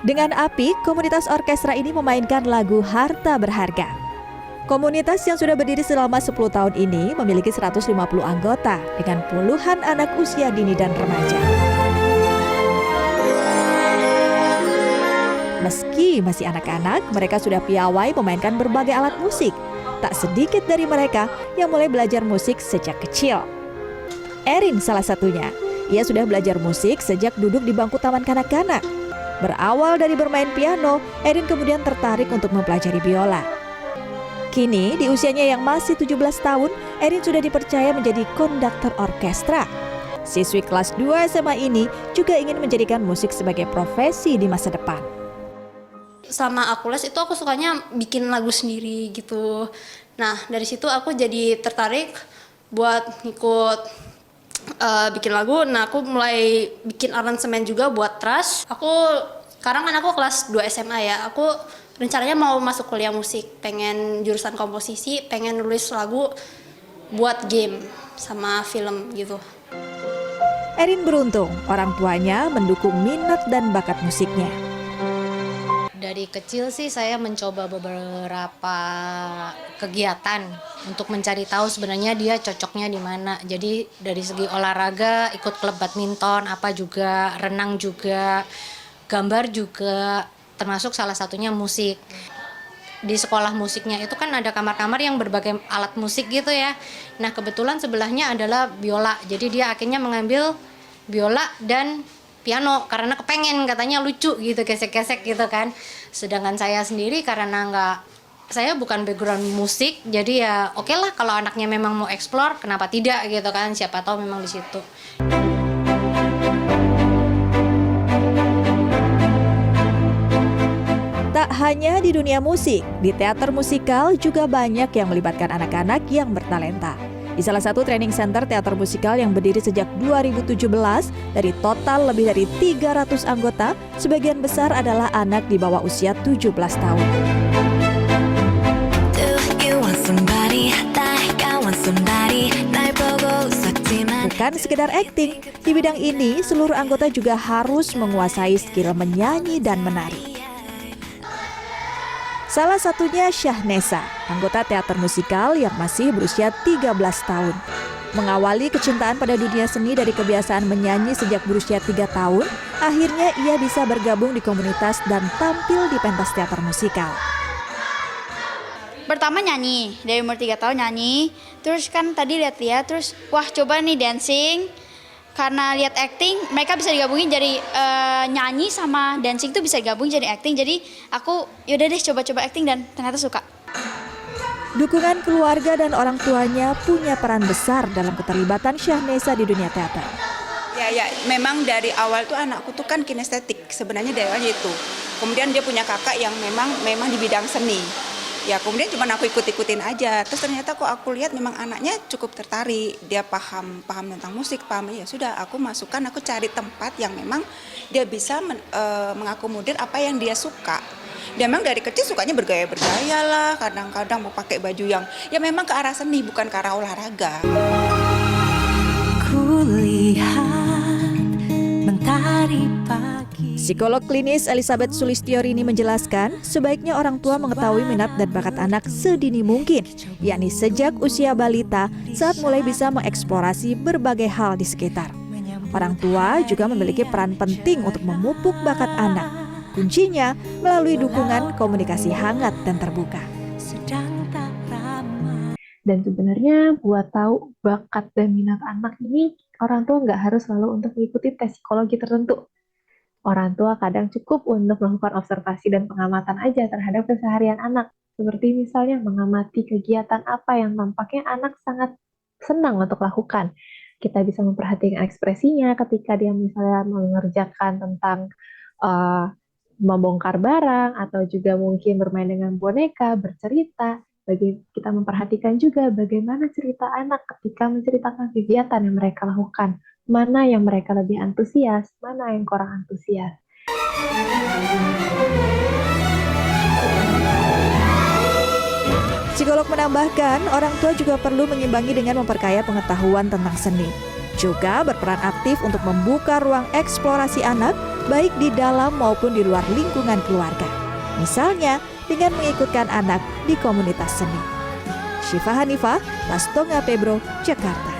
Dengan apik, komunitas orkestra ini memainkan lagu Harta Berharga. Komunitas yang sudah berdiri selama 10 tahun ini memiliki 150 anggota dengan puluhan anak usia dini dan remaja. Meski masih anak-anak, mereka sudah piawai memainkan berbagai alat musik. Tak sedikit dari mereka yang mulai belajar musik sejak kecil. Erin salah satunya. Ia sudah belajar musik sejak duduk di bangku taman kanak-kanak. Berawal dari bermain piano, Erin kemudian tertarik untuk mempelajari biola. Kini, di usianya yang masih 17 tahun, Erin sudah dipercaya menjadi konduktor orkestra. Siswi kelas 2 SMA ini juga ingin menjadikan musik sebagai profesi di masa depan. Sama aku les itu aku sukanya bikin lagu sendiri gitu. Nah dari situ aku jadi tertarik buat ngikut bikin lagu. Nah aku mulai bikin aransemen juga buat thrash. Sekarang kan aku kelas 2 SMA ya. Aku rencananya mau masuk kuliah musik, pengen jurusan komposisi, pengen nulis lagu buat game sama film gitu. Erin beruntung orang tuanya mendukung minat dan bakat musiknya. Dari kecil sih saya mencoba beberapa kegiatan untuk mencari tahu sebenarnya dia cocoknya di mana. Jadi dari segi olahraga ikut klub badminton, renang juga, gambar juga, termasuk salah satunya musik. Di sekolah musiknya itu kan ada kamar-kamar yang berbagai alat musik gitu ya. Nah kebetulan sebelahnya adalah biola, jadi dia akhirnya mengambil biola dan piano karena kepengen katanya lucu gitu, gesek-gesek gitu kan. Sedangkan saya sendiri karena saya bukan background musik, jadi ya oke lah kalau anaknya memang mau explore, kenapa tidak gitu kan, siapa tahu memang di situ. Tak hanya di dunia musik, di teater musikal juga banyak yang melibatkan anak-anak yang bertalenta. Di salah satu training center teater musikal yang berdiri sejak 2017, dari total lebih dari 300 anggota, sebagian besar adalah anak di bawah usia 17 tahun. Bukan sekedar akting, di bidang ini seluruh anggota juga harus menguasai skill menyanyi dan menari. Salah satunya Syahnesa, anggota teater musikal yang masih berusia 13 tahun. Mengawali kecintaan pada dunia seni dari kebiasaan menyanyi sejak berusia 3 tahun, akhirnya ia bisa bergabung di komunitas dan tampil di pentas teater musikal. Pertama nyanyi, dari umur 3 tahun nyanyi, terus kan tadi lihat-lihat, terus wah coba nih dancing. Karena lihat acting, mereka bisa digabungin jadi nyanyi sama dancing tuh bisa digabung jadi acting. Jadi aku yaudah deh coba-coba acting dan ternyata suka. Dukungan keluarga dan orang tuanya punya peran besar dalam keterlibatan Syahnesa di dunia teater. Ya, memang dari awal tuh anakku tuh kan kinestetik, sebenarnya dari awal itu. Kemudian dia punya kakak yang memang di bidang seni. Ya kemudian cuma aku ikut-ikutin aja. Terus ternyata kok aku lihat memang anaknya cukup tertarik. Dia paham tentang musik, ya sudah aku masukkan, aku cari tempat yang memang dia bisa mengakomodir apa yang dia suka. Dia memang dari kecil sukanya bergaya-bergaya lah, kadang-kadang mau pakai baju yang ya memang ke arah seni, bukan ke arah olahraga. Kulihat mentari pagi. Psikolog klinis Elizabeth Sulistiorini menjelaskan, sebaiknya orang tua mengetahui minat dan bakat anak sedini mungkin, yakni sejak usia balita saat mulai bisa mengeksplorasi berbagai hal di sekitar. Orang tua juga memiliki peran penting untuk memupuk bakat anak. Kuncinya melalui dukungan komunikasi hangat dan terbuka. Dan sebenarnya buat tahu bakat dan minat anak ini, orang tua nggak harus selalu untuk mengikuti tes psikologi tertentu. Orang tua kadang cukup untuk melakukan observasi dan pengamatan aja terhadap keseharian anak. Seperti misalnya mengamati kegiatan apa yang nampaknya anak sangat senang untuk lakukan. Kita bisa memperhatikan ekspresinya ketika dia misalnya mengerjakan tentang membongkar barang, atau juga mungkin bermain dengan boneka, bercerita. Kita memperhatikan juga bagaimana cerita anak ketika menceritakan kegiatan yang mereka lakukan. Mana yang mereka lebih antusias, mana yang kurang antusias. Psikolog menambahkan, orang tua juga perlu mengimbangi dengan memperkaya pengetahuan tentang seni. Juga berperan aktif untuk membuka ruang eksplorasi anak baik di dalam maupun di luar lingkungan keluarga. Misalnya dengan mengikutkan anak di komunitas seni. Syifa Hanifah, Lastonga Pebro, Jakarta.